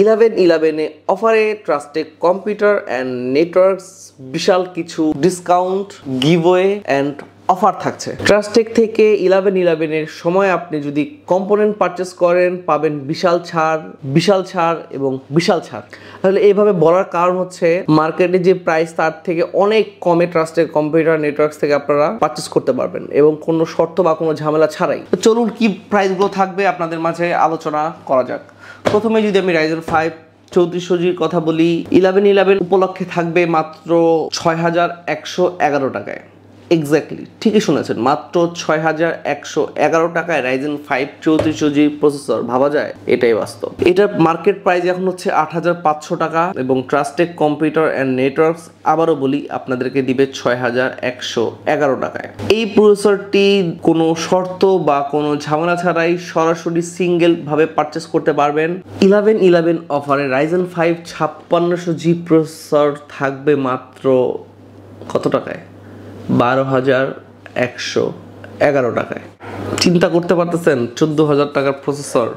11/11 অফারে trusted computer and networks বিশাল কিছু discount, giveaway and offer থাকছে। ট্রাস্টেক থেকে 11/11 সময় আপনি যদি কম্পোনেন্ট পারচেস করেন পাবেন বিশাল ছাড় এবং বিশাল ছাড়। তাহলে এইভাবে বলার কারণ হচ্ছে মার্কেটে যে প্রাইস তার থেকে অনেক কমে ট্রাস্টেড কম্পিউটার নেটওয়ার্কস থেকে আপনারা পারচেস করতে পারবেন এবং কোনো শর্ত বা কোনো ঝামেলা ছাড়াই। তো চলুন কি প্রাইসগুলো থাকবে আপনাদের মাঝে আলোচনা করা যাক। প্রথমে যদি আমি Ryzen 5 3400G'র কথা বলি, 11/11 উপলক্ষে থাকবে মাত্র 6111 টাকায়। এক্স্যাক্টলি ঠিকই শুনেছেন, মাত্র 6111 টাকায় Ryzen 5 3400G প্রসেসর। ভাবা যায়? এটাই বাস্তব। এটার মার্কেট প্রাইস এখন হচ্ছে 8500 টাকা এবং ট্রাস্টেড কম্পিউটার অ্যান্ড নেটওয়ার্কস আবারও বলি আপনাদেরকে দিবে 6111 টাকায়। এই প্রসেসরটি কোনো শর্ত বা কোনো ঝামেলা ছাড়াই সরাসরি সিঙ্গেল ভাবে পারচেস করতে পারবেন। 11/11 অফারে Ryzen 5 5600G প্রসেসর থাকবে মাত্র কত টাকায়? 12,111 টাকায়। চিন্তা করতে পারতেছেন? 14,000 টাকার প্রসেসর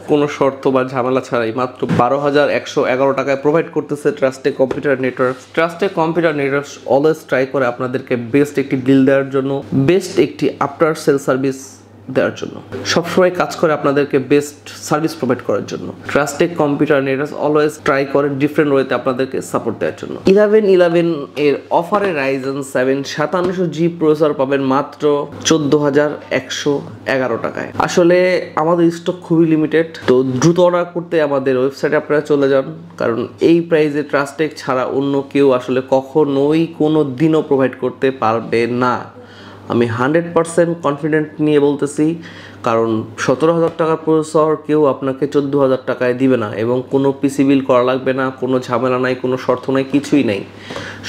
কোনো শর্ত বা ঝামেলা ছাড়াই মাত্র 12,111 টাকায় প্রোভাইড করতেছে trusted computer networks. Trusted computer networks always try করে আপনাদেরকে বেস্ট একটি ডিল দেওয়ার জন্য, বেস্ট একটি আফটার সেল সার্ভিস দেওয়ার জন্য, সবসময় কাজ করে আপনাদেরকে বেস্ট সার্ভিস প্রোভাইড করার জন্য। Trusted computer networks always try করে ডিফারেন্ট ওয়েতে আপনাদেরকে সাপোর্ট দেওয়ার জন্য। 11/11 এর অফারে Ryzen 7 5700G প্রসেসর পাবেন মাত্র 14,111 টাকায়। আসলে আমাদের স্টক খুবই লিমিটেড, তো দ্রুত অর্ডার করতে আমাদের ওয়েবসাইটে আপনারা চলে যান, কারণ এই প্রাইসে ট্রাস্টেড ছাড়া অন্য কেউ আসলে কখনোই কোনো দিনও প্রোভাইড করতে পারবে না। আমি 100% কনফিডেন্ট নিয়ে বলতেছি, কারণ 17,000 টাকার প্রসেসর কেউ আপনাকে 14,000 টাকায় দিবে না এবং কোনো পিসি বিল করা লাগবে না, কোনো ঝামেলা নাই, কোনো শর্ত নাই, কিছুই নাই।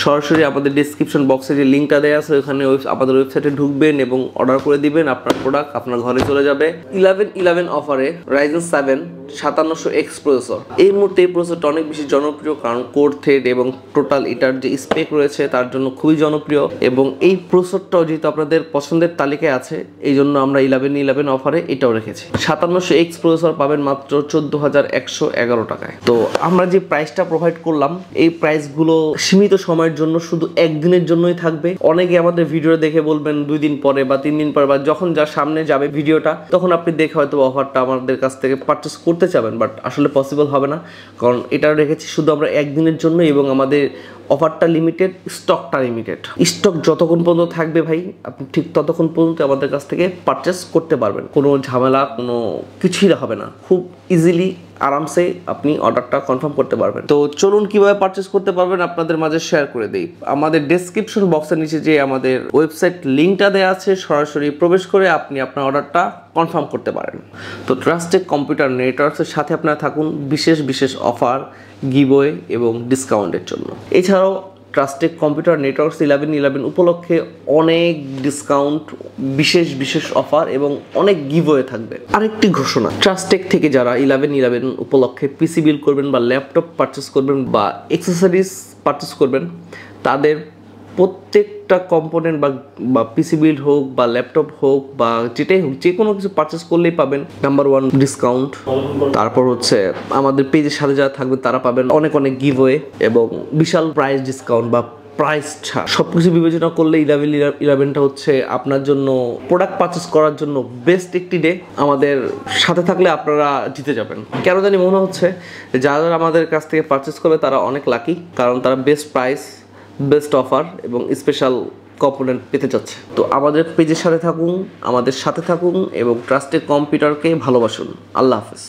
সরাসরি আমাদের ডিসক্রিপশন বক্সে যে লিঙ্কটা দেওয়া আছে ওখানে আমাদের ওয়েবসাইটে ঢুকবেন এবং অর্ডার করে দিবেন, আপনার প্রোডাক্ট আপনার ঘরে চলে যাবে। 11/11 অফারে Ryzen 7 5700X প্রসেসর। এই মুহূর্তে এই প্রসেসরটা অনেক বেশি জনপ্রিয়, কারণ কোর থ্রেড এবং টোটাল এটার যে স্পেক রয়েছে তার জন্য খুবই জনপ্রিয় এবং এই প্রসেসরটাও যেহেতু আপনাদের পছন্দের তালিকায় আছে এই জন্য আমরা 11/11 অফারে এটাও রেখেছি। 5700X প্রসেসর পাবেন মাত্র 14,111 টাকায়। তো আমরা যে প্রাইসটা প্রোভাইড করলাম এই প্রাইসগুলো সীমিত সময়ের জন্য, শুধু একদিনের জন্যই থাকবে। অনেকে আমাদের ভিডিও দেখে বলবেন 2 দিন পরে বা 3 দিন পরে বা যখন যার সামনে যাবে ভিডিওটা তখন আপনি দেখে হয়তো অফারটা আমাদের কাছ থেকে পারচেস করতে চাবেন, বাট আসলে পসিবল হবে না, কারণ এটা রেখেছি শুধু আমরা একদিনের জন্য এবং আমাদের অফারটা লিমিটেড, স্টকটা লিমিটেড। স্টক যতক্ষণ পর্যন্ত থাকবে ভাই আপনি ঠিক ততক্ষণ পর্যন্ত আমাদের কাছ থেকে পারচেস করতে পারবেন। কোনো ঝামেলা কোনো কিছুই হবে না, খুব ইজিলি আরামসে আপনি অর্ডারটা কনফার্ম করতে পারবেন। তো চলুন কিভাবে পারচেস করতে পারবেন আপনাদের মাঝে শেয়ার করে দিই। আমাদের ডেসক্রিপশন বক্সের নিচে যে আমাদের ওয়েবসাইট লিঙ্কটা দেওয়া আছে সরাসরি প্রবেশ করে আপনি আপনার অর্ডারটা কনফার্ম করতে পারেন। তো ট্রাস্টেড কম্পিউটার নেটওয়ার্কসের সাথে আপনারা থাকুন বিশেষ অফার, গিভওয়ে এবং ডিসকাউন্টের জন্য। এছাড়াও ট্রাস্টেড কম্পিউটার নেটওয়ার্কস 11/11 উপলক্ষে অনেক ডিসকাউন্ট, বিশেষ অফার এবং অনেক গিভওয়ে থাকবে। আরেকটি ঘোষণা, ট্রাস্টেড থেকে যারা 11/11 উপলক্ষে পিসি বিল করবেন বা ল্যাপটপ পারচেস করবেন বা অ্যাক্সেসরিজ পারচেস করবেন তাদের প্রত্যেকটা কম্পোনেন্ট বা পিসি বিল হোক বা ল্যাপটপ হোক বা যেটাই হোক, যে কোনো কিছু পারচেস করলেই পাবেন নাম্বার 1 ডিসকাউন্ট। তারপর হচ্ছে আমাদের পেজের সাথে যারা থাকবে তারা পাবেন অনেক গিভওয়ে এবং বিশাল প্রাইস ডিসকাউন্ট বা প্রাইস ছাড়। সবকিছু বিবেচনা করলে 11/11টা হচ্ছে আপনার জন্য প্রোডাক্ট পারচেস করার জন্য বেস্ট একটি ডে। আমাদের সাথে থাকলে আপনারা জিতে যাবেন। কেন জানি মনে হচ্ছে যারা আমাদের কাছ থেকে পারচেস করবে তারা অনেক লাকি, কারণ তারা বেস্ট প্রাইস, বেস্ট অফার এবং স্পেশাল কম্পোনেন্ট পেতে যাচ্ছে। তো আমাদের পেজের সাথে থাকুন, আমাদের সাথে থাকুন এবং ট্রাস্টেড কম্পিউটারকে ভালোবাসুন। আল্লাহ হাফেজ।